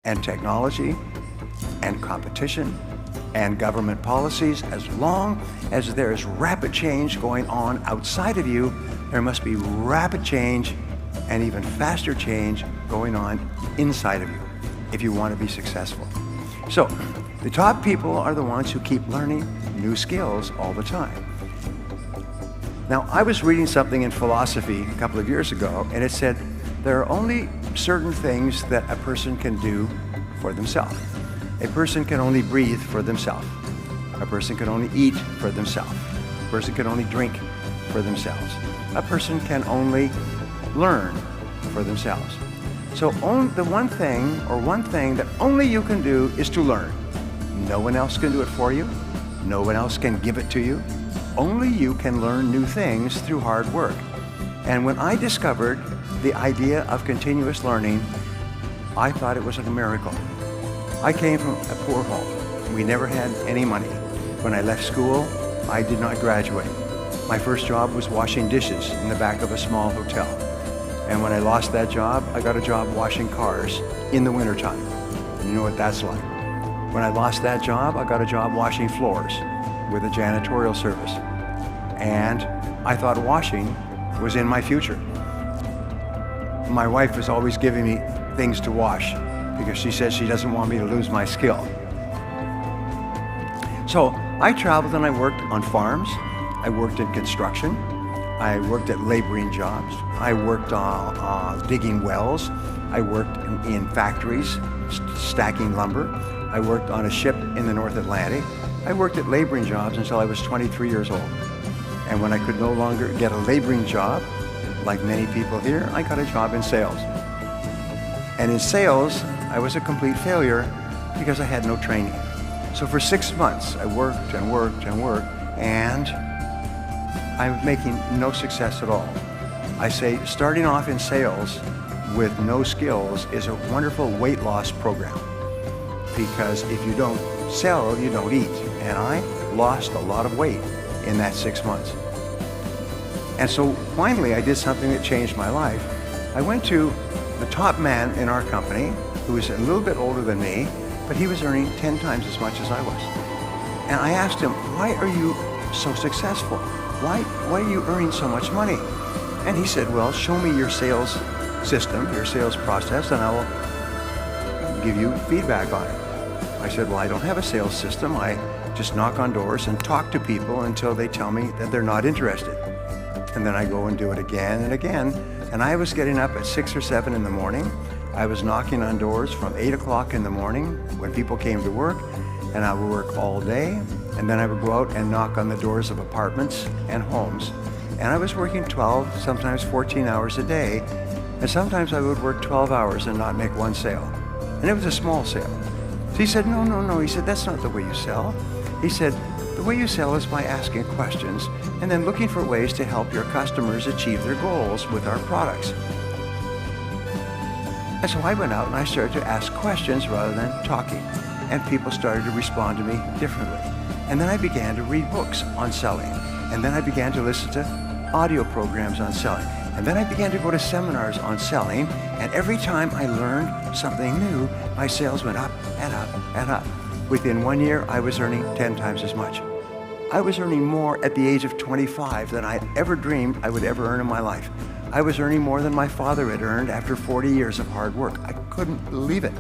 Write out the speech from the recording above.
and technology and competition and government policies. As long as there is rapid change going on outside of you, there must be rapid change and even faster change going on inside of you if you want to be successful. So the top people are the ones who keep learning new skills all the time. Now, I was reading something in philosophy a couple of years ago, and it said there are only certain things that a person can do for themselves. A person can only breathe for themselves. A person can only eat for themselves. A person can only drink for themselves. A person can only learn for themselves. So the one thing that only you can do is to learn. No one else can do it for you. No one else can give it to you. Only you can learn new things through hard work. And when I discovered the idea of continuous learning, I thought it was a miracle. I came from a poor home. We never had any money. When I left school, I did not graduate. My first job was washing dishes in the back of a small hotel. And when I lost that job, I got a job washing cars in the wintertime. And you know what that's like. When I lost that job, I got a job washing floors with a janitorial service. And I thought washing was in my future. My wife was always giving me things to wash because she says she doesn't want me to lose my skill. So I traveled and I worked on farms. I worked in construction. I worked at laboring jobs. I worked digging wells. I worked in factories, stacking lumber. I worked on a ship in the North Atlantic. I worked at laboring jobs until I was 23 years old. And when I could no longer get a laboring job, like many people here, I got a job in sales. And in sales, I was a complete failure because I had no training. So for 6 months, I worked and worked and worked, and I'm making no success at all. I say starting off in sales with no skills is a wonderful weight loss program, because if you don't sell, you don't eat. And I lost a lot of weight in that 6 months. And so finally I did something that changed my life. I went to the top man in our company, who was a little bit older than me, but he was earning 10 times as much as I was. And I asked him, why are you so successful? Why are you earning so much money? And he said, well, show me your sales system, your sales process, and I will give you feedback on it. I said, well, I don't have a sales system. I just knock on doors and talk to people until they tell me that they're not interested. And then I go and do it again and again. And I was getting up at 6 or 7 in the morning. I was knocking on doors from 8 o'clock in the morning when people came to work, and I would work all day. And then I would go out and knock on the doors of apartments and homes. And I was working 12, sometimes 14 hours a day. And sometimes I would work 12 hours and not make one sale. And it was a small sale. So he said, no. He said, that's not the way you sell. He said, the way you sell is by asking questions and then looking for ways to help your customers achieve their goals with our products. And so I went out and I started to ask questions rather than talking. And people started to respond to me differently. And then I began to read books on selling. And then I began to listen to audio programs on selling. And then I began to go to seminars on selling. And every time I learned something new, my sales went up and up and up. Within 1 year, I was earning 10 times as much. I was earning more at the age of 25 than I ever dreamed I would ever earn in my life. I was earning more than my father had earned after 40 years of hard work. I couldn't believe it.